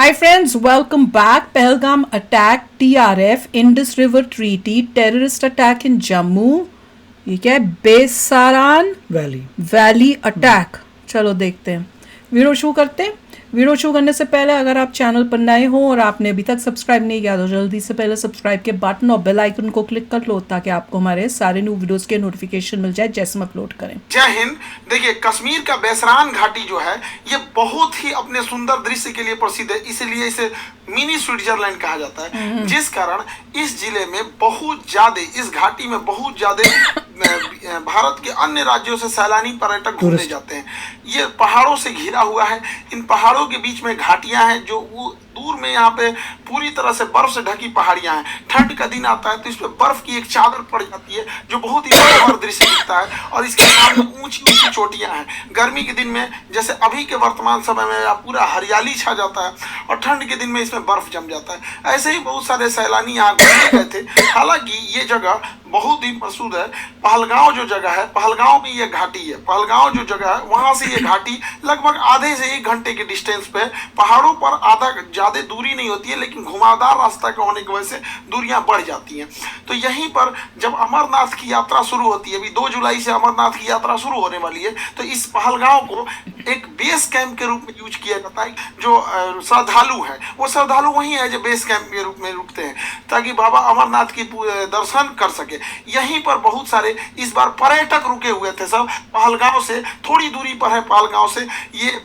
Hi friends, welcome back. Pahalgam attack, TRF, Indus River Treaty, terrorist attack in Jammu. ये क्या है? बेसारान valley attack. चलो देखते हैं, वीडियो शुरू करते हैं। वीडियो शुरू करने से पहले अगर आप चैनल पर नए हो और आपने अभी तक सब्सक्राइब नहीं किया तो जल्दी से पहले सब्सक्राइब के बटन और बेल आइकन को क्लिक कर लो ताकि आपको हमारे सारे न्यू वीडियोस के नोटिफिकेशन मिल जाए जैसे हम अपलोड करें। जय हिंद। देखिए, कश्मीर का बेसरान घाटी जो है ये बहुत ही अपने सुंदर दृश्य के लिए प्रसिद्ध है, इसीलिए इसे मिनी स्विट्जरलैंड कहा जाता है। जिस कारण इस जिले में बहुत ज्यादा, इस घाटी में बहुत ज्यादा भारत के अन्य राज्यों से सैलानी पर्यटक घूमने जाते हैं। ये पहाड़ों से घिरा हुआ है। इन पहाड़ों के बीच में घाटियां हैं जो वो दूर में यहाँ पे पूरी तरह से बर्फ से ढकी पहाड़ियां हैं। ठंड का दिन आता है तो इस पे बर्फ की एक चादर पड़ जाती है जो बहुत ही मनोहर दृश्य दिखता है और इसके सामने ऊंची ऊंची चोटियां हैं। गर्मी के दिन में जैसे अभी के वर्तमान समय में पूरा हरियाली छा जाता है और ठंड के दिन में इसमें बर्फ जम जाता है। ऐसे ही बहुत सारे सैलानी यहाँ घूमने गए थे। हालांकि ये जगह बहुत ही प्रसिद्ध है। पहलगांव जो जगह है, पहलगांव में ये घाटी है। पहलगांव जो जगह है वहां से ये घाटी लगभग आधे से 1 घंटे के डिस्टेंस पे, पहाड़ों पर आधा ज्यादा दूरी नहीं होती है लेकिन घुमावदार रास्ता के होने की वजह से दूरियां बढ़ जाती हैं। तो यहीं पर जब अमरनाथ की यात्रा शुरू होती है, अभी 2 जुलाई से अमरनाथ की यात्रा शुरू होने वाली है, तो इस पहलगांव को एक बेस कैंप के रूप में यूज किया जाता है। जो श्रद्धालु है वो श्रद्धालु वही है जो बेस कैंप के रूप में रुकते हैं ताकि बाबा अमरनाथ की दर्शन कर सके। यहीं पर बहुत सारे इस बार पर्यटक रुके हुए थे। सब पहलगांव से थोड़ी दूरी पर है। पहलगांव से ये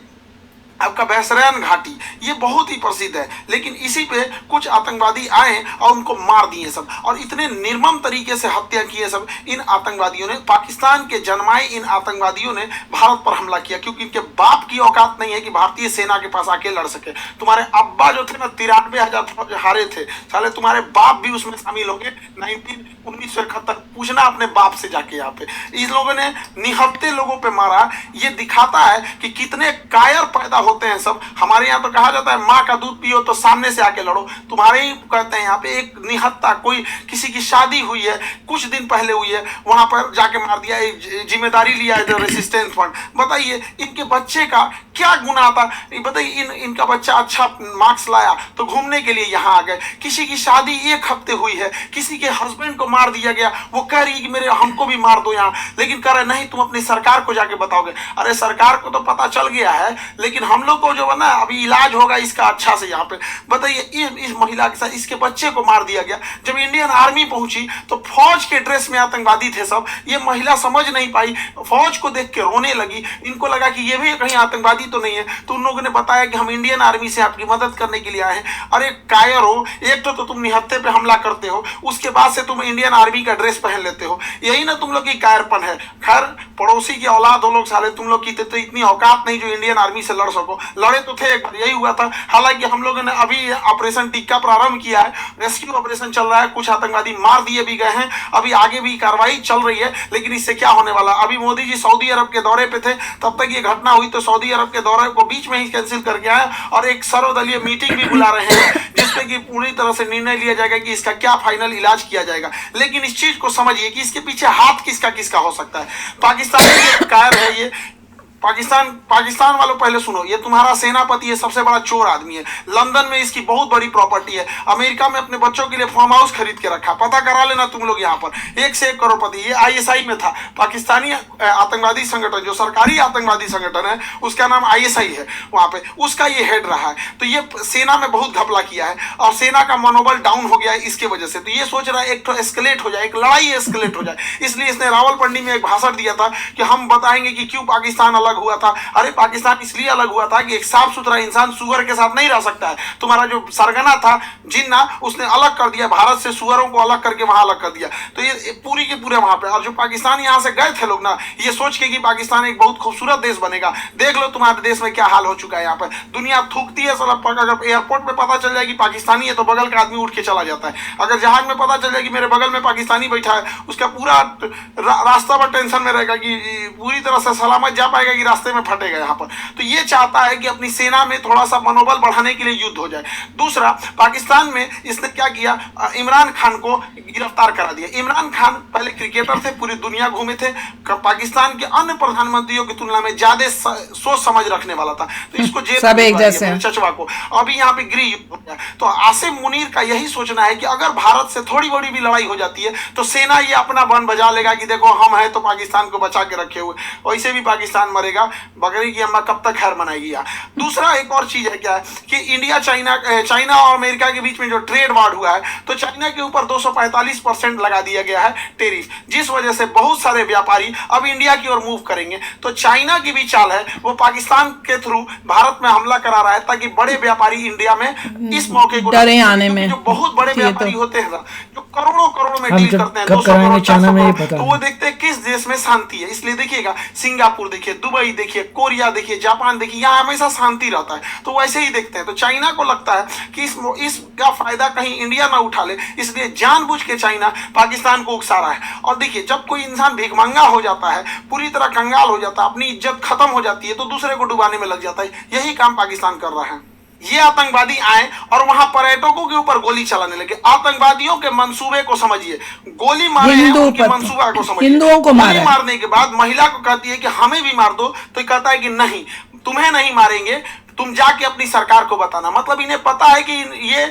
आपका बेसरान घाटी ये बहुत ही प्रसिद्ध है, लेकिन इसी पे कुछ आतंकवादी आए और उनको मार दिए सब, और इतने निर्मम तरीके से हत्या किए सब इन आतंकवादियों ने। पाकिस्तान के जन्माए इन आतंकवादियों ने भारत पर हमला किया क्योंकि इनके बाप की औकात नहीं है कि भारतीय सेना के पास आके लड़ सके। तुम्हारे अब्बा जो थे ना 93,000 हारे थे, साले तुम्हारे बाप भी उसमें शामिल होंगे 1971। पूछना अपने बाप से जाके। यहाँ पे इस लोगों ने निहत्थे लोगों पे मारा। ये दिखाता है कि कितने कायर पैदा होते हैं सब। हमारे यहाँ तो कहा जाता है माँ का दूध पियो तो सामने से आके लड़ो। तुम्हारे ही कहते हैं यहाँ पे एक निहत्था, कोई किसी की शादी हुई है कुछ दिन पहले हुई है, वहां पर जाके मार दिया, जिम्मेदारी लिया है रेसिस्टेंस फंड। बताइए इनके बच्चे का क्या गुनाह था? बताइए इनका बच्चा अच्छा मार्क्स लाया तो घूमने के लिए यहाँ आ गए। किसी की शादी 1 हफ्ते हुई है, किसी के हस्बैंड को मार दिया गया, वो कह रही है कि मेरे हमको भी मार दो यहाँ, लेकिन कह रहे नहीं तुम अपनी सरकार को जाके बताओगे। अरे सरकार को तो पता चल गया है, लेकिन हम लोग को जो है ना अभी इलाज होगा इसका अच्छा से यहाँ पे। बताइए इस महिला के साथ इसके बच्चे को मार दिया गया। जब इंडियन आर्मी पहुंची तो फौज के ड्रेस में आतंकवादी थे सब। ये महिला समझ नहीं पाई, फौज को देख के रोने लगी। इनको लगा कि ये भी कहीं आतंकवादी तो नहीं है, तो उन लोगों ने बताया कि हम इंडियन आर्मी से आपकी मदद करने के लिए आए हैं। अरे कायर हो, एक तो तुम निहत्थे पे हमला करते हो, उसके बाद से तुम इंडियन आर्मी का ड्रेस पहन लेते हो। यही ना तुम लोग की कायरपन है। खैर पड़ोसी की औलाद हो लोग साले, तुम लोग की तो इतनी औकात नहीं जो इंडियन आर्मी से लड़ सको। लड़े तो थे, एक बार यही हुआ था। हालांकि हम लोगों ने अभी ऑपरेशन टिक्का प्रारंभ किया है, रेस्क्यू ऑपरेशन चल रहा है, कुछ आतंकवादी मार दिए भी गए हैं, अभी आगे भी कार्रवाई चल रही है। लेकिन इससे क्या होने वाला? अभी मोदी जी सऊदी अरब के दौरे पे थे, तब तक ये घटना हुई तो सऊदी अरब के दौरे को बीच में ही कैंसिल करके आए और एक सर्वदलीय मीटिंग भी बुला रहे हैं जिसमें कि पूरी तरह से निर्णय लिया जाएगा कि इसका क्या फाइनल इलाज किया जाएगा। लेकिन इस चीज को समझिए कि इसके पीछे हाथ किसका किसका हो सकता है। पाकिस्तान के कायर है ये। पाकिस्तान वालों पहले सुनो, ये तुम्हारा सेनापति है, सबसे बड़ा चोर आदमी है। लंदन में इसकी बहुत बड़ी प्रॉपर्टी है। अमेरिका में अपने बच्चों के लिए फार्म हाउस खरीद के रखा, पता करा लेना तुम लोग। यहाँ पर 1 से 1 करोड़पति। ये ISI में था, पाकिस्तानी आतंकवादी संगठन, जो सरकारी आतंकवादी संगठन है उसका नाम ISI है, वहां पे उसका ये हेड रहा है। तो ये सेना में बहुत घपला किया है और सेना का मनोबल डाउन हो गया है इसके वजह से। तो ये सोच रहा है एक तो एस्केलेट हो जाए, एक लड़ाई एस्केलेट हो जाए, इसलिए इसने रावलपिंडी में एक भाषण दिया था कि हम बताएंगे कि क्यों पाकिस्तान अलग हुआ था। अरे पाकिस्तान इसलिए अलग हुआ था कि एक साफ सुथरा इंसान सुअर के साथ नहीं रह सकता है। तुम्हारा जो सरगना था जिन्ना, उसने अलग कर दिया भारत से, सुअरों को अलग करके वहां अलग कर दिया। तो ये पूरी के पूरे वहां पे, और जो पाकिस्तान यहां से गए थे लोग ना, ये सोच के कि पाकिस्तान एक बहुत खूबसूरत देश बनेगा। देख लो तुम्हारे देश में क्या हाल हो चुका है। यहाँ पर दुनिया थूकती है साला। अगर एयरपोर्ट में पता चल जाए कि पाकिस्तानी है तो बगल का आदमी उठ के चला जाता है। अगर जहाज में पता चल जाए कि मेरे बगल में पाकिस्तानी बैठा है, उसका पूरा रास्ता पर टेंशन में रहेगा कि पूरी तरह से सलामत जा पाएगा कि रास्ते में फटेगा यहाँ पर। तो ये चाहता है कि अपनी सेना में थोड़ा सा मनोबल बढ़ाने के लिए युद्ध हो जाए। दूसरा, पाकिस्तान में इसने क्या किया, इमरान खान को गिरफ्तार करा दिया। इमरान खान पहले क्रिकेटर थे, पूरी दुनिया घूमे थे, पाकिस्तान के अन्य प्रधानमंत्रियों की तुलना में ज्यादा सोच समझ रखने वाला था, तो इसको जेल सब एक जैसे हैं। चचवा को अभी यहाँ पे गृह युद्ध हो गया। तो आसिम मुनीर का यही सोचना है कि अगर भारत से थोड़ी बड़ी भी लड़ाई हो जाती है तो सेना ये अपना बन बजा लेगा कि देखो हम हैं तो पाकिस्तान को बचा के रखे हुए, वैसे भी पाकिस्तान मरेगा, बकरी की अम्मा कब तक खैर मनाएगी। दूसरा एक और चीज है क्या है कि इंडिया चाइना और अमेरिका के बीच में जो ट्रेड वार हुआ है, तो चाइना के ऊपर 245% लगा दिया गया है टेरिफ, जिस वजह से बहुत सारे व्यापारी अब इंडिया की ओर मूव करेंगे। तो चाइना की भी चाल है, वो पाकिस्तान के थ्रू भारत में हमला करा रहा है ताकि बड़े व्यापारी इंडिया में इस मौके को डरे आने में। जो बहुत बड़े व्यापारी होते हैं ना, जो करोड़ों में डील करते हैं, 200 कराएंगे करोड़, चाइना 400 में ये करोड़, पता तो नहीं। वो देखते हैं किस देश में शांति है। इसलिए देखिएगा सिंगापुर देखिए, दुबई देखिए, कोरिया देखिए, जापान देखिए, यहाँ हमेशा शांति रहता है, तो वैसे ही देखते हैं। तो चाइना को लगता है कि इसका फायदा कहीं इंडिया ना उठा ले, इसलिए जानबूझ के चाइना पाकिस्तान को उकसा रहा है। और देखिए, जब कोई इंसान भिखमंगा हो जाता है, पूरी तरह कंगाल हो जाता है, अपनी इज्जत खत्म हो जाती है, तो दूसरे को डुबाने में लग जाता है। यही काम पाकिस्तान कर रहा है। ये आतंकवादी आए और वहां पर्यटकों के ऊपर गोली चलाने लगे। आतंकवादियों के मंसूबे को समझिए, गोली मारे हैं, उनके मंसूबा को समझिए। हिंदुओं को गोली मारने के बाद महिला को कहती है कि हमें भी मार दो, तो कहता है कि नहीं, तुम्हें नहीं मारेंगे, तुम जाके अपनी सरकार को बताना। मतलब इन्हें पता है कि ये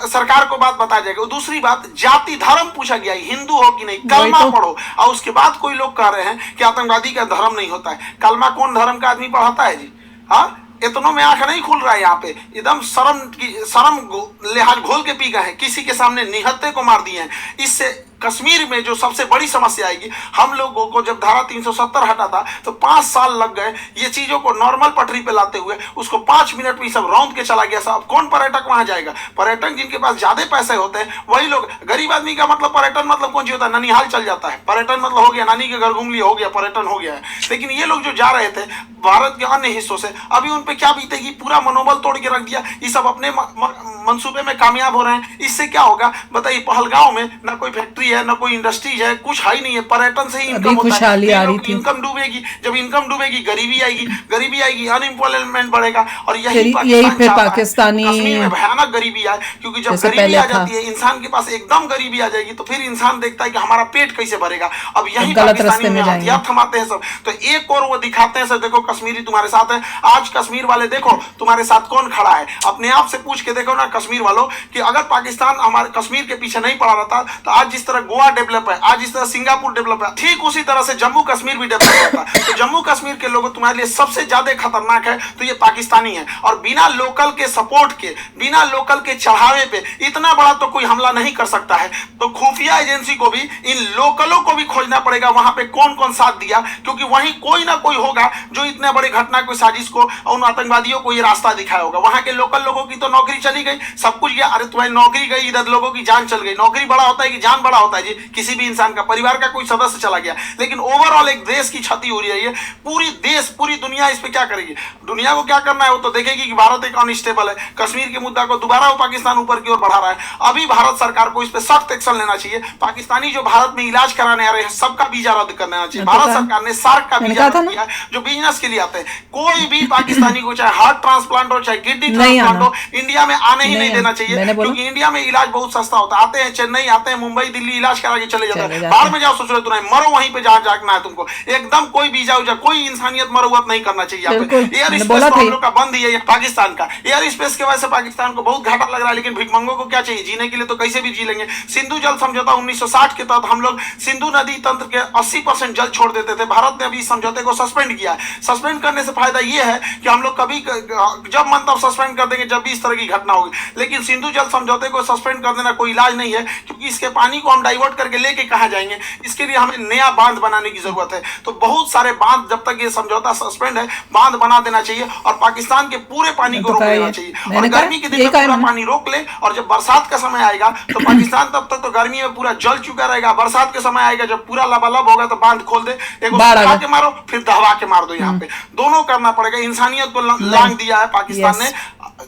सरकार को बात बता जाएगा। दूसरी बात, जाति धर्म पूछा गया, हिंदू हो कि नहीं, कलमा पढ़ो। और उसके बाद कोई लोग कह रहे हैं कि आतंकवादी का धर्म नहीं होता है। कलमा कौन धर्म का आदमी पढ़ाता है जी? हाँ, इतनों में आंख नहीं खुल रहा है यहाँ पे, एकदम शर्म लिहाज घोल के पी गए हैं, किसी के सामने निहत्थे को मार दिए हैं। इससे कश्मीर में जो सबसे बड़ी समस्या आएगी, हम लोगों को जब धारा 370 हटा था तो 5 साल लग गए ये चीजों को नॉर्मल पटरी पे लाते हुए। उसको 5 मिनट में सब रौंद के चला गया। साहब, कौन पर्यटक वहां जाएगा? पर्यटक जिनके पास ज्यादा पैसे होते हैं वही लोग। गरीब आदमी का मतलब पर्यटन मतलब कौन सी होता है? ननिहाल चल जाता है, पर्यटन मतलब हो गया नानी के घर घूम लिया, हो गया पर्यटन हो गया है। लेकिन ये लोग जो जा रहे थे भारत के अन्य हिस्सों से, अभी उन पे क्या बीतेगी? पूरा मनोबल तोड़ के रख दिया। ये सब अपने मंसूबे में कामयाब हो रहे हैं। इससे क्या होगा बताइए? पहलगांव में ना कोई फैक्ट्री है, ना कोई इंडस्ट्रीज है, कुछ है ही नहीं है। पर्यटन से ही इनकम होता है। इनकम डूबेगी, जब इनकम डूबेगी गरीबी आएगी, अनएम्प्लॉयमेंट बढ़ेगा। और यही फिर पाकिस्तानी कश्मीर में भयानक गरीबी आए, क्योंकि जब गरीबी आ जाती है, इंसान के पास एकदम गरीबी आ जाएगी, तो फिर इंसान देखता है कि हमारा पेट कैसे भरेगा। अब यही पाकिस्तानी में हथियार थमाते हैं सब। तो एक और वो दिखाते हैं सर, देखो कश्मीरी तुम्हारे साथ है। आज कश्मीर वाले देखो तुम्हारे साथ कौन खड़ा है। अपने आप से पूछ के देखो ना कश्मीर वालों कि अगर पाकिस्तान हमारे कश्मीर के पीछे नहीं पड़ा रहता तो आज जिस तरह गोवा डेवलप है, आज जिस तरह सिंगापुर डेवलप है, ठीक उसी तरह से जम्मू कश्मीर भी डेवलप होता है। तो जम्मू कश्मीर के लोग तुम्हारे लिए सबसे ज्यादा खतरनाक है तो ये पाकिस्तानी है। और बिना लोकल के सपोर्ट के, बिना लोकल के चढ़ावे पे इतना बड़ा तो कोई हमला नहीं कर सकता है। तो खुफिया एजेंसी को भी इन लोकलों को भी खोजना पड़ेगा वहां पे कौन कौन साथ दिया, क्योंकि वहीं कोई ना कोई होगा जो इतने बड़े घटना को, साजिश को, उन आतंकवादियों को ये रास्ता दिखाया होगा। वहां के लोकल लोगों की तो नौकरी चली गई, सब कुछ गया। अरे तुम्हारी नौकरी गई, इधर लोगों की जान चल गई। नौकरी बड़ा होता है कि जान बड़ा होता है जी? किसी भी इंसान का, परिवार का कोई सदस्य चला गया, लेकिन ओवरऑल एक देश की क्षति हो रही है। पूरी दुनिया इस पे क्या करेगी? दुनिया को क्या करना है वो तो देखेगी कि भारत एक अनस्टेबल है। कश्मीर के मुद्दा को दोबारा वो पाकिस्तान ऊपर की ओर बढ़ा रहा है। अभी भारत सरकार को इस पे सख्त एक्शन लेना चाहिए। पाकिस्तानी जो भारत में इलाज कराने आ रहे हैं सबका वीजा रद्द कर देना चाहिए। भारत सरकार ने सार्क का वीजा रद्द किया है, जो बिजनेस के लिए आते हैं। कोई भी पाकिस्तानी को चाहे हार्ट ट्रांसप्लांट हो, चाहे किडनी ट्रांसप्लांट हो, इंडिया में आने ही नहीं देना चाहिए, क्योंकि इंडिया में इलाज बहुत सस्ता होता है। आते हैं चेन्नई, आते हैं मुंबई, दिल्ली, इलाज करा के चले जाते हैं। बाहर में जाओ, सोच रहे तुम्हें मरो वहीं पे जहां जाना है तुमको। एकदम कोई वीजा उजा, कोई इंसानियत मरवत नहीं करना चाहिए। एयर स्पेस हम लोग का बंद ही है पाकिस्तान का। एयर स्पेस की वजह से पाकिस्तान को बहुत घाटा लग रहा है, लेकिन भिखमंगों को क्या चाहिए? जीने के लिए तो कैसे भी जी लेंगे। सिंधु जल समझौता 1960 के तहत हम लोग सिंधु नदी तंत्र के 80% जल छोड़ देते थे। भारत ने अभी इस समझौते को सस्पेंड किया है। सस्पेंड करने से फायदा यह है कि हम लोग कभी जब मन तब सस्पेंड कर देंगे जब भी इस तरह की घटना होगी। लेकिन सिंधु जल समझौते को सस्पेंड कर देना कोई इलाज नहीं है, क्योंकि इसके पानी को हम डाइवर्ट करके लेके कहां जाएंगे? इसके लिए हमें नया बांध बनाने की जरूरत है। तो बहुत सारे बांध, जब तक ये समझौता सस्पेंड है, बांध बना देना चाहिए और पाकिस्तान के पूरे पानी को रोक लेना चाहिए। और गर्मी के दिन में पूरा पानी रोक ले, और जब बरसात का समय आएगा तो पाकिस्तान तब तक तो गर्मी में पूरा जल चुका रहेगा। बरसात के समय आएगा जब पूरा लबालब होगा तो बांध खोल दे, एक सुखा के मारो फिर दहवा के मार दो। यहाँ पे दोनों करना पड़ेगा। इंसानियत को लांग दिया है पाकिस्तान ने।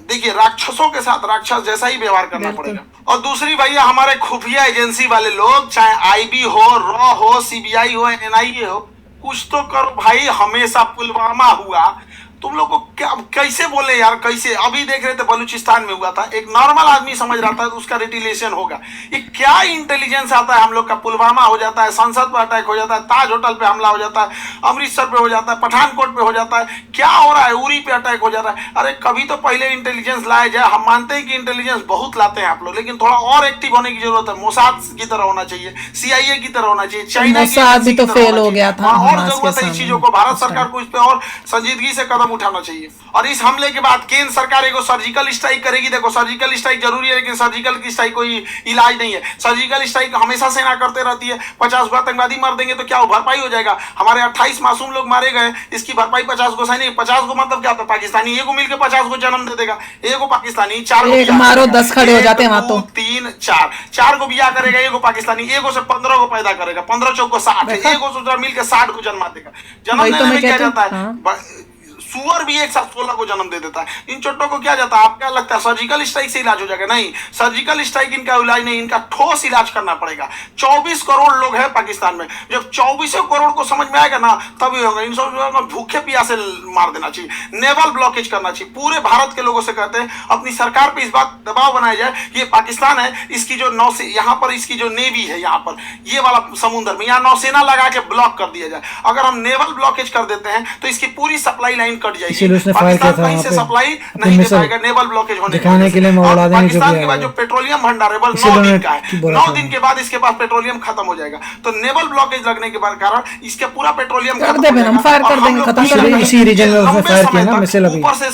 देखिए, राक्षसों के साथ राक्षस जैसा ही व्यवहार करना पड़ेगा। और दूसरी भैया, हमारे खुफिया एजेंसी वाले लोग, चाहे आईबी हो, रॉ हो, सीबीआई हो, एनआईए हो, कुछ तो करो भाई, हमेशा पुलवामा हुआ, तुम लोग को क्या कैसे बोले यार, कैसे? अभी देख रहे थे बलूचिस्तान में हुआ था, एक नॉर्मल आदमी समझ रहा था उसका रिटिलेशन होगा। ये क्या इंटेलिजेंस आता है हम लोग का? पुलवामा हो जाता है, संसद पर अटैक हो जाता है, ताज होटल पे हमला हो जाता है, अमृतसर पे हो जाता है, पठानकोट पे हो जाता है, क्या हो रहा है? उरी पे अटैक हो जाता है। अरे कभी तो पहले इंटेलिजेंस लाया जाए। हम मानते हैं कि इंटेलिजेंस बहुत लाते हैं आप लोग, लेकिन थोड़ा और एक्टिव होने की जरूरत है। मोसाद की तरह होना चाहिए, CIA की तरह होना चाहिए, चाइना की मोसाद भी तो फेल हो गया था और हमास के जरूरत है इस सामने चीजों को। भारत सरकार को इस पे और संजीदगी से कदम उठाना चाहिए। और इस हमले के बाद केंद्र सरकार एगो सर्जिकल स्ट्राइक करेगी। देखो सर्जिकल स्ट्राइक जरूरी है, लेकिन सर्जिकल की स्ट्राइक कोई इलाज नहीं है। सर्जिकल स्ट्राइक हमेशा सेना करते रहती है। 50 को आतंकवादी मार देंगे तो क्या वो भरपाई हो जाएगा? हमारे 28 मासूम लोग मारे गए, इसकी भरपाई 50 को नहीं। 50 को मतलब क्या होता है? पाकिस्तानी एगो मिलकर 50 को जन्म दे देगा। एगो पाकिस्तानी 4 एक मारो 10 खड़े हो जाते हैं वहां तो। 3 4 को बियाह करेगा एगो पाकिस्तानी, एगो से 15 को पैदा करेगा, 15 चौक को 60, एगो से मिलकर 60 को जन्मा देगा। जन्म देने में क्या जाता है? सुअर भी एक साथ 16 को जन्म दे देता है। इन चोटों को क्या जाता है? आप क्या लगता है सर्जिकल स्ट्राइक से इलाज हो जाएगा? नहीं, सर्जिकल स्ट्राइक इनका इलाज नहीं, इनका ठोस इलाज करना पड़ेगा। 24 करोड़ लोग हैं पाकिस्तान में। जब 24 करोड़ को समझ में आएगा ना, तभी होगा। इन सब भूखे प्यासे मार देना चाहिए, नेवल ब्लॉकेज करना चाहिए। पूरे भारत के लोगों से कहते हैं अपनी सरकार पे इस बात दबाव बनाया जाए कि ये पाकिस्तान है, इसकी जो नौसे यहाँ पर इसकी जो नेवी है, यहाँ पर ये वाला समुद्र में यहाँ नौसेना लगा के ब्लॉक कर दिया जाए। अगर हम नेवल ब्लॉकेज कर देते हैं तो इसकी पूरी सप्लाई लाइन कट जाएगी। पाकिस्तान कहीं से सप्लाई नहीं दे पाएगा नेवल ब्लॉकेज होने के लिए। पाकिस्तान के बाद जो पेट्रोलियम भंडार है 9 दिन का है, 9 दिन के बाद इसके पास पेट्रोलियम खत्म हो जाएगा। तो नेवल ब्लॉकेज लगने के बाद कारण इसके पूरा पेट्रोलियम कर दे, हम फायर कर देंगे, खत्म कर देंगे। इसी रीजन में उसने फायर किया ना मिसाइल। अभी ऊपर से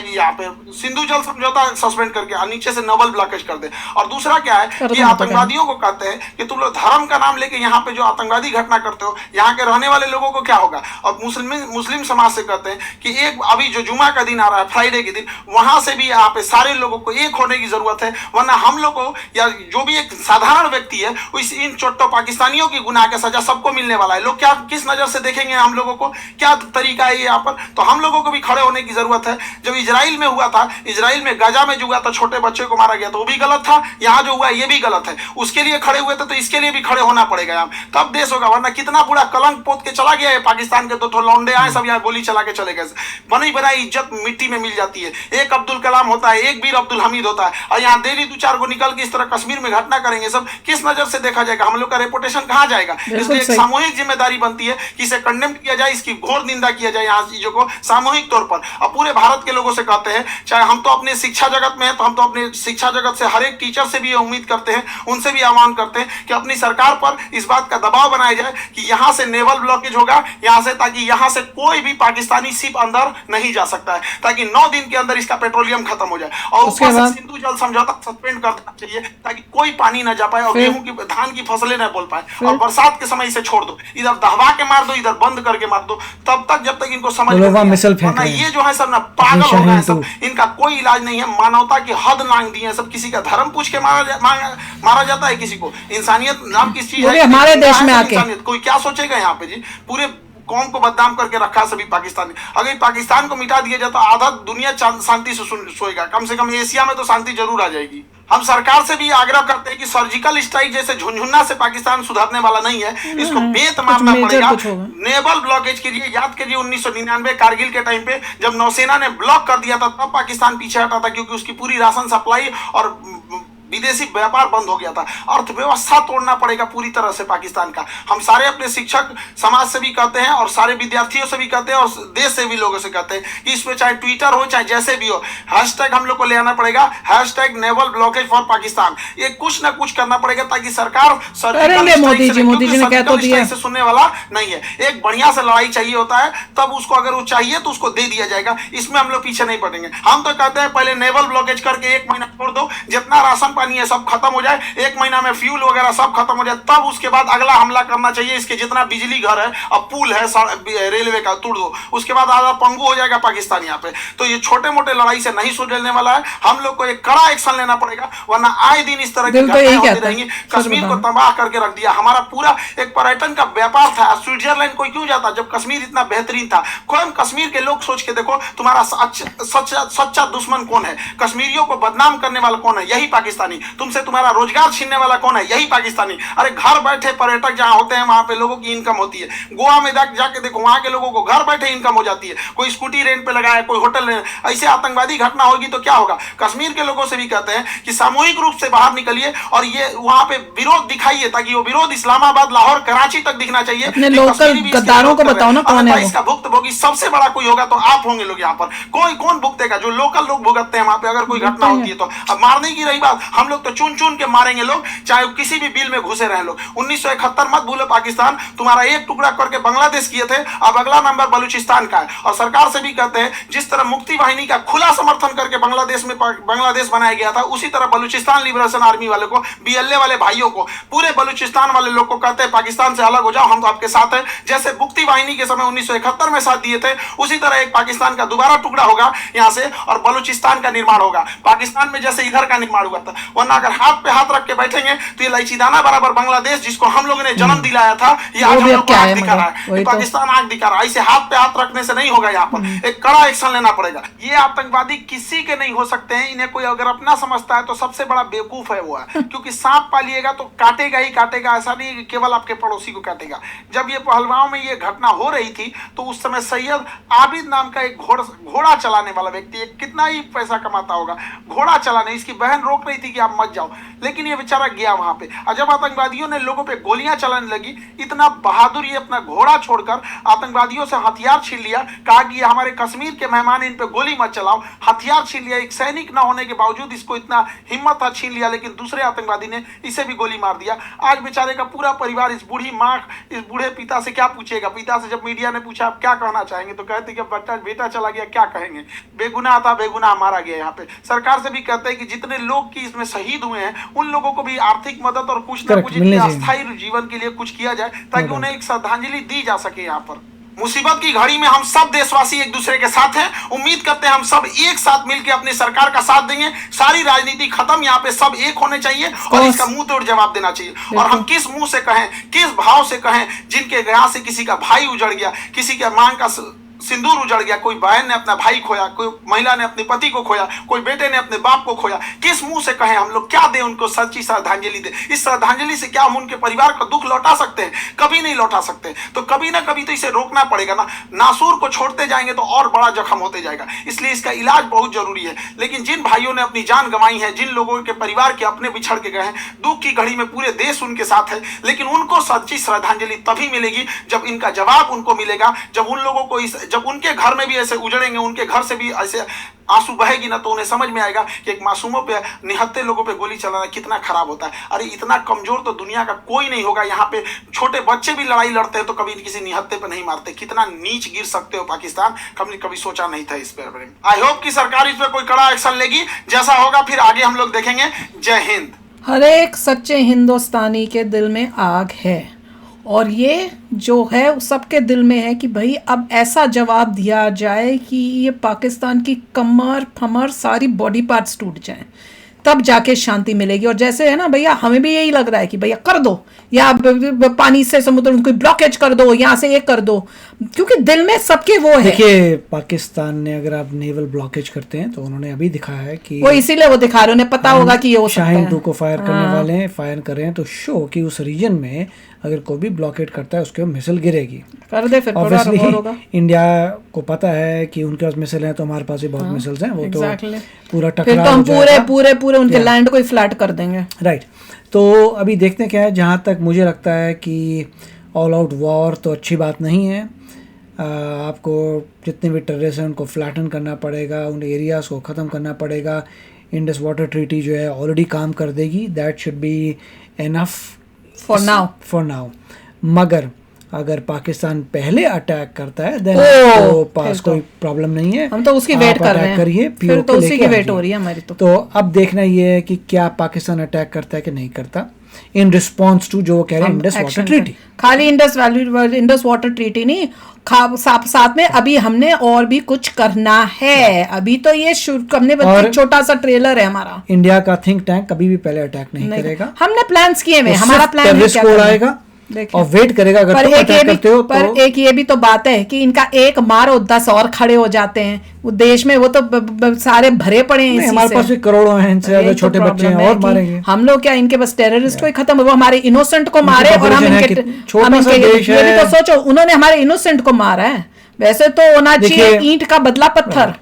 यहाँ पे सिंधु जल समझौता सस्पेंड करके नीचे से नेवल ब्लॉकेज कर दे। और दूसरा क्या है कि आतंकवादियों को कहते हैं कि तुम लोग धर्म का नाम लेके यहाँ पे जो आतंकवादी घटना करते हो, यहाँ के रहने वाले लोगों को क्या होगा? और मुस्लिम समाज से कहते हैं कि एक अभी जो जुमा का दिन आ रहा है, फ्राइडे के दिन, वहां से भी यहाँ पे सारे लोगों को एक होने की जरूरत है। वरना हम लोग को या जो भी एक साधारण व्यक्ति है इन चोट्टो पाकिस्तानियों की गुनाह का सजा सबको मिलने वाला है। लोग क्या किस नजर से देखेंगे हम लोगों को? क्या तरीका है यहाँ पर? तो हम लोगों को भी खड़े होने की जरूरत है। जब इजराइल में हुआ था, इजराइल में गाजा में जो हुआ था, छोटे बच्चे को मारा गया, तो वो भी गलत था। यहाँ जो हुआ ये भी गलत है। उसके लिए खड़े हुए थे तो इसके लिए भी खड़े होना पड़ेगा यहाँ, तब देश होगा। वरना कितना बुरा कलंक पोत के चला गया है पाकिस्तान के। 2 लौंडे आए, सब यहाँ गोली चला के चले गए। बनी बनाई इज्जत मिट्टी में मिल जाती है। एक अब्दुल कलाम होता है, एक वीर अब्दुल हमीद होता है, और यहाँ डेली 2-4 को निकल के इस तरह कश्मीर में घटना करेंगे। सब किस नजर से देखा जाएगा? हम लोग का रेपुटेशन कहाँ जाएगा? इसलिए एक सामूहिक जिम्मेदारी बनती है कि इसे कंडेम किया जाए, इसकी घोर निंदा किया जाए यहाँ चीजों को सामूहिक तौर पर। और पूरे भारत के लोगों से कहते हैं, चाहे हम तो अपने शिक्षा जगत में हैं, तो हम तो अपने शिक्षा जगत से हर एक टीचर से भी उम्मीद करते हैं, उनसे भी आह्वान करते हैं कि अपनी सरकार पर इस बात का दबाव बनाया जाए कि यहाँ से नेवल ब्लॉकेज होगा यहाँ से, ताकि यहाँ से कोई भी पाकिस्तानी शिप अंदर नहीं जा सकता है, ताकि 9 दिन के अंदर इसका पेट्रोलियम खत्म हो जाए। और ऊपर से सिंधु जल समझौता सस्पेंड कर देना चाहिए, ताकि कोई पानी ना जा पाए और गेहूं की धान की फसलें न बोल पाए। और बरसात के समय इसे छोड़ दो, इधर दहवा के मार दो, इधर बंद करके मार दो, तब तक जब तक इनको समझ में ये जो है सब ना पागल हो गए हैं सब। इनका कोई इलाज नहीं है। मानवता की हद लांग दी है सब। किसी का धर्म पूछ के मारा जाता है किसी को। इंसानियत नाम की चीज है हमारे देश में आके कोई क्या सोचेगा? यहाँ पे जी पूरे कौम को बदनाम करके रखा सभी पाकिस्तानी। अगर पाकिस्तान को मिटा दिया जाए तो आधा दुनिया शांति से सोएगा। कम से कम एशिया में तो शांति जरूर आ जाएगी। हम सरकार से भी आग्रह करते हैं कि सर्जिकल स्ट्राइक जैसे झुनझुना से पाकिस्तान सुधरने वाला नहीं है, इसको बेत मारना पड़ेगा। नेवल ब्लॉकेज कीजिए। याद कीजिए 1999 कारगिल के टाइम पे जब नौसेना ने ब्लॉक कर दिया था, तब पाकिस्तान पीछे हटा था, क्योंकि उसकी पूरी राशन सप्लाई और विदेशी व्यापार बंद हो गया था। अर्थव्यवस्था तोड़ना पड़ेगा पूरी तरह से पाकिस्तान का। हम सारे अपने शिक्षक समाज से भी कहते हैं और सारे विद्यार्थियों से भी कहते हैं और देश से भी लोगों से कहते हैं कि इसमें चाहे ट्विटर हो चाहे जैसे भी हो, हैशटैग हम लोग को ले आना पड़ेगा, hashtag naval blockage for Pakistan. ये कुछ ना कुछ करना पड़ेगा ताकि सरकार मोदी जी ने कह तो दिया से सुनने वाला नहीं है। एक बढ़िया से लड़ाई चाहिए होता है, तब उसको अगर वो चाहिए तो उसको दे दिया जाएगा। इसमें हम लोग पीछे नहीं पड़ेंगे। हम तो कहते हैं पहले नेवल ब्लॉकेज करके 1 महीना छोड़ दो, जितना राशन पानी है सब खत्म हो जाए, 1 महीना में फ्यूल वगैरह सब खत्म हो जाए, तब उसके बाद अगला हमला करना चाहिए। इसके जितना बिजली घर है अब पुल है रेलवे का तोड़ दो, उसके बाद आधा पंगु हो जाएगा पाकिस्तान यहाँ पे। तो ये छोटे मोटे लड़ाई से नहीं सुलझने वाला है। हम लोग को एक कड़ा एक्शन लेना पड़ेगा, वरना आए दिन इस तरह की घटनाएं होती रहेंगी। कश्मीर को तबाह करके रख दिया। हमारा पूरा एक पर्यटन का व्यापार था। स्विट्जरलैंड कोई क्यों जाता जब कश्मीर इतना बेहतरीन था? कौन कश्मीर के लोग सोच के देखो, तुम्हारा सच्चा दुश्मन कौन है? कश्मीरियों को बदनाम करने वाला कौन है? यही पाकिस्तान। पाकिस्तानी, तुमसे तुम्हारा रोजगार छीनने वाला कौन है? यही पाकिस्तानी। अरे घर बैठे पर्यटक जहां होते हैं वहां पे लोगों की इनकम होती है। गोवा में जाके देखो, वहां के लोगों को घर बैठे इनकम हो जाती है। कोई स्कूटी रेंट पे लगाया, कोई होटल। ऐसे आतंकवादी घटना होगी तो क्या होगा? कश्मीर के लोगों से भी कहते हैं कि सामूहिक रूप से बाहर निकलिए और ये वहां पे विरोध दिखाइए, ताकि वो विरोध इस्लामाबाद, लाहौर, कराची तक दिखना चाहिए। अपने लोकल गद्दारों को बताओ ना कौन है वो। इसका भुक्तभोगी सबसे बड़ा कोई होगा तो आप होंगे लोग यहाँ पर। कोई कौन भुगतेगा? जो लोकल लोग भुगतते हैं वहां पे अगर कोई घटना होती है तो। अब मारने की रही बात, हम लोग तो चुन चुन के मारेंगे लोग, चाहे किसी भी बिल में घुसे रहे लोग। 1971 मत भूलो पाकिस्तान, तुम्हारा एक टुकड़ा करके बांग्लादेश किए थे, अब अगला नंबर बलूचिस्तान का है। और सरकार से भी कहते हैं, जिस तरह मुक्ति वाहिनी का खुला समर्थन करके बांग्लादेश में बांग्लादेश बनाया गया था, उसी तरह बलूचिस्तान लिबरेशन आर्मी वाले को, बीएलए वाले भाइयों को, पूरे बलूचिस्तान वाले लोग को कहते हैं पाकिस्तान से अलग हो जाओ, हम तो आपके साथ हैं। जैसे मुक्ति वाहिनी के समय 1971 में साथ दिए थे, उसी तरह एक पाकिस्तान का दोबारा टुकड़ा होगा यहाँ से और बलूचिस्तान का निर्माण होगा। पाकिस्तान में जैसे इधर का निर्माण हुआ था, वरना अगर हाथ पे हाथ रख के बैठेंगे तो ये इलायचीदाना बराबर बांग्लादेश, जिसको हम लोगों ने जन्म दिलाया था, ये आज हम लोग को आग दिखा रहा है। पाकिस्तान आग दिखा रहा है। इसे हाथ पे हाथ रखने से नहीं होगा, यहाँ पर एक कड़ा एक्शन लेना पड़ेगा। ये आतंकवादी किसी के नहीं हो सकते हैं। इन्हें कोई अगर अपना समझता है तो सबसे बड़ा बेवकूफ है वो है, क्योंकि सांप पालिएगा तो काटेगा ही काटेगा। ऐसा नहीं कि केवल आपके पड़ोसी को काटेगा। जब ये पहलगांव में ये घटना हो रही थी तो उस समय सैयद आबिद नाम का एक घोड़ा चलाने वाला व्यक्ति, कितना ही पैसा कमाता होगा घोड़ा चलाने, इसकी बहन रोक रही थी कि आप मत जाओ, लेकिन ये बेचारा गया वहां पे। और जब आतंकवादियों ने लोगों पे गोलियां चलाने लगी, इतना बहादुर ये अपना घोड़ा छोड़कर आतंकवादियों से हथियार छीन लिया, कहा कि ये हमारे कश्मीर के मेहमान, इन पे गोली मत चलाओ। हथियार छीन लिया। एक सैनिक ना होने के बावजूद इसको इतना हिम्मत था, छीन लिया, लेकिन दूसरे आतंकवादी ने इसे भी गोली मार दिया। आज बेचारे का पूरा परिवार, इस बूढ़ी माँ, इस बूढ़े पिता से क्या पूछेगा? पिता से जब मीडिया ने पूछा आप क्या कहना चाहेंगे, तो कहते कि बेटा चला गया, क्या कहेंगे? बेगुनाह था, बेगुनाह मारा गया। यहाँ पे सरकार से भी कहते हैं कि जितने लोग की इसमें शहीद हुए हैं, उन लोगों को भी आर्थिक मदद और कुछ न कुछ अस्थायी जीवन के लिए कुछ किया जाए, ताकि उन्हें एक श्रद्धांजलि दी जा सके। यहाँ पर मुसीबत की घड़ी में हम सब देशवासी एक दूसरे के साथ हैं। उम्मीद करते हैं हम सब एक साथ मिलकर अपनी सरकार का साथ देंगे। सारी राजनीति खत्म, यहाँ पे सब एक होने चाहिए और इसका मुंह तोड़ जवाब देना चाहिए। और हम किस मुंह से कहें, किस भाव से कहें, जिनके यहाँ से किसी का भाई उजड़ गया, किसी के मांग का सिंदूर उजड़ गया, कोई बहन ने अपना भाई खोया, कोई महिला ने अपने पति को खोया, कोई बेटे ने अपने बाप को खोया। किस मुंह से कहें हम लोग, क्या दें उनको सच्ची श्रद्धांजलि दें? इस श्रद्धांजलि से क्या हम उनके परिवार का दुख लौटा सकते हैं? कभी नहीं लौटा सकते। तो कभी ना कभी तो इसे रोकना पड़ेगा ना। नासूर को छोड़ते जाएंगे तो और बड़ा जख्म होते जाएगा। इसलिए इसका इलाज बहुत जरूरी है। लेकिन जिन भाइयों ने अपनी जान गंवाई है, जिन लोगों के परिवार के अपने बिछड़ के गए हैं, दुख की घड़ी में पूरे देश उनके साथ है, लेकिन उनको सच्ची श्रद्धांजलि तभी मिलेगी जब इनका जवाब उनको मिलेगा। जब उन लोगों को जब उनके घर में भी ऐसे उजड़ेंगे, उनके घर से भी ऐसे आंसू बहेगी ना, तो उन्हें समझ में आएगा कि एक मासूमों पे, निहत्थे लोगों पे गोली चलाना कितना खराब होता है। अरे इतना कमजोर तो दुनिया का कोई नहीं होगा। यहाँ पे छोटे बच्चे भी लड़ाई लड़ते हैं तो कभी किसी निहत्थे पे नहीं मारते। कितना नीच गिर सकते हो पाकिस्तान, कभी सोचा नहीं था इस पर। आई होप कि सरकार इस पर कोई कड़ा एक्शन लेगी। जैसा होगा फिर आगे हम लोग देखेंगे। जय हिंद। हर एक सच्चे हिंदुस्तानी के दिल में आग है, और ये जो है सबके दिल में है कि भाई अब ऐसा जवाब दिया जाए कि ये पाकिस्तान की कमर फमर सारी बॉडी पार्ट्स टूट जाएं, तब जाके शांति मिलेगी। और जैसे है ना भैया, हमें भी यही लग रहा है कि भैया कर दो, या पानी से समुद्र कोई ब्लॉकेज कर दो, यहाँ से एक कर दो, क्योंकि दिल में सबके वो है। देखिए पाकिस्तान ने अगर आप नेवल ब्लॉकेज करते हैं तो उन्होंने अभी दिखाया है कि वो इसीलिए वो दिखा रहे, उन्हें पता होगा कि ये हो सकता है। शाहीन 2 को फायर करने वाले हैं, फायर कर रहे हैं, तो शो कि उस रीजन में अगर कोई भी ब्लॉकेट करता है उसके मिसाइल गिरेगी। कर दे फिर होगा। इंडिया को पता है कि उनके पास मिसाइल हैं, तो हमारे पास भी बहुत मिसाइल्स हैं। वो तो पूरा टकराव, फिर तो हम पूरे उनके लैंड को ही फ्लैट कर देंगे। राइट। तो अभी देखते हैं क्या है। जहाँ तक मुझे लगता है कि ऑल आउट वॉर तो अच्छी बात नहीं है। आपको जितने भी टेररिस्ट हैं उनको फ्लैटन करना पड़ेगा, उन एरियाज को ख़त्म करना पड़ेगा। इंडस वाटर ट्रीटी जो है ऑलरेडी काम कर देगी, that should be enough for now. मगर अगर पाकिस्तान पहले अटैक करता है देन तो पास कोई प्रॉब्लम नहीं है, हम तो उसकी वेट कर रहे हैं। करिए, फिर तो उसी की वेट हो रही है हमारी। तो अब देखना ये है कि क्या पाकिस्तान अटैक करता है कि नहीं करता, इन रिस्पॉन्स टू जो वो कह रहे हैं इंडस वाटर ट्रीटी। खाली इंडस वाटर ट्रीटी नहीं, साथ में अभी हमने और भी कुछ करना है। अभी तो ये हमने छोटा सा ट्रेलर है हमारा। इंडिया का थिंक टैंक कभी भी पहले अटैक नहीं करेगा। हमने प्लान्स किए हुए, हमारा प्लान आएगा देखिए। और वेट करेगा अगर तुम अटैक करते हो पर तो। एक ये भी तो बात है कि इनका एक मारो 10 और खड़े हो जाते हैं। वो देश में वो तो सारे भरे पड़े हैं नहीं, इसी हमारे से। पास भी करोड़ों हैं, इनसे ज्यादा छोटे बच्चे हैं और मारेंगे। हम लोग क्या इनके बस टेररिस्ट को ही खत्म, वो हमारे इनोसेंट को मारे और हम population है इनके कि छोटा सा देश ये भी है। तो सोचो, उन्होंने हमारे इनोसेंट को मारा है। वैसे तो होना चाहिए देखिए, ईंट का बदला पत्थर।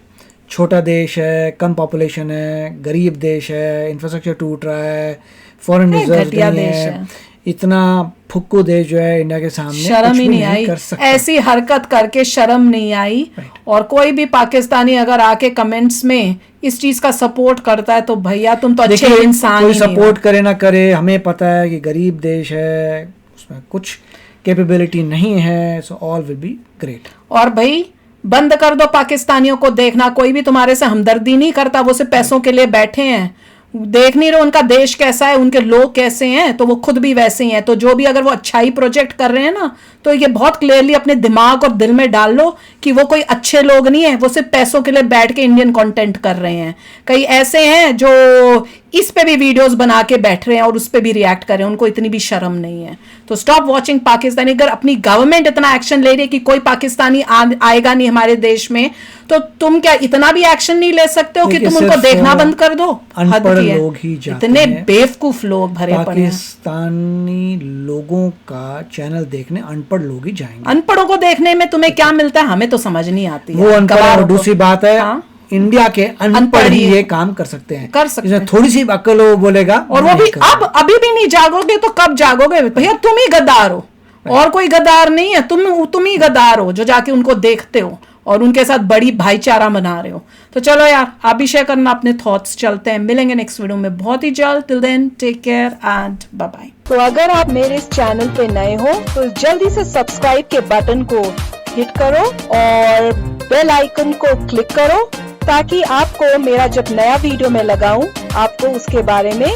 छोटा देश है, कम पॉपुलेशन है, गरीब देश है, इंफ्रास्ट्रक्चर टूट रहा है, फॉरेन रिजर्व घटिया नहीं देश है, है। इतना फुक्कू देश जो है इंडिया के सामने शर्म कुछ ही भी नहीं आई, कर सकता। ऐसी हरकत करके शर्म नहीं आई। और कोई भी पाकिस्तानी अगर आके कमेंट्स में इस चीज का सपोर्ट करता है तो भैया तुम तो अच्छे देखिए, इंसान कोई ही नहीं हो। सपोर्ट करे ना करे, हमें पता है कि गरीब देश है, उसमें कुछ कैपेबिलिटी नहीं है, so all will be great. और भाई बंद कर दो पाकिस्तानियों को देखना, कोई भी तुम्हारे से हमदर्दी नहीं करता, वो सिर्फ पैसों के लिए बैठे हैं। देख नहीं रहे उनका देश कैसा है, उनके लोग कैसे हैं, तो वो खुद भी वैसे ही हैं। तो जो भी अगर वो अच्छाई प्रोजेक्ट कर रहे हैं ना, तो ये बहुत क्लियरली अपने दिमाग और दिल में डाल लो कि वो कोई अच्छे लोग नहीं है, वो सिर्फ पैसों के लिए बैठ के इंडियन कंटेंट कर रहे हैं। कई ऐसे हैं जो इस पे भी वीडियोस बना के बैठ रहे हैं और उस पे भी रिएक्ट कर रहे हैं, उनको इतनी भी शर्म नहीं है। तो स्टॉप वॉचिंग पाकिस्तानी। अगर अपनी गवर्नमेंट इतना एक्शन ले रही है कि कोई पाकिस्तानी आएगा नहीं हमारे देश में, तो तुम क्या इतना भी एक्शन नहीं ले सकते हो कि तुम उनको देखना बंद कर दो? अनपढ़ लोग ही जाते इतने हैं, बेवकूफ लोग भरे पड़े हैं। पाकिस्तानी लोगों का चैनल देखने अनपढ़ लोग ही जाएंगे। अनपढ़ों को देखने में तुम्हें क्या मिलता है, हमें तो समझ नहीं आती वो है। अनपढ़ है। और दूसरी बात है, हाँ? इंडिया के अनपढ़ ही ये काम कर सकते हैं, इसमें थोड़ी सी अक्ल हो बोलेगा, और वो भी अब अभी भी नहीं जागोगे तो कब जागोगे भैया? तुम ही गद्दार हो और कोई गद्दार नहीं है। तुम ही गद्दार हो जो जाके उनको देखते हो और उनके साथ बड़ी भाईचारा बना रहे हो। तो चलो यार, आप भी शेयर करना अपने थॉट्स। चलते हैं, मिलेंगे नेक्स्ट वीडियो में बहुत ही जल्द। Till then take care and bye bye. तो अगर आप मेरे इस चैनल पे नए हो तो जल्दी से सब्सक्राइब के बटन को हिट करो और बेल आइकन को क्लिक करो, ताकि आपको मेरा जब नया वीडियो मैं लगाऊं आपको उसके बारे में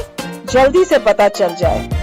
जल्दी से पता चल जाए।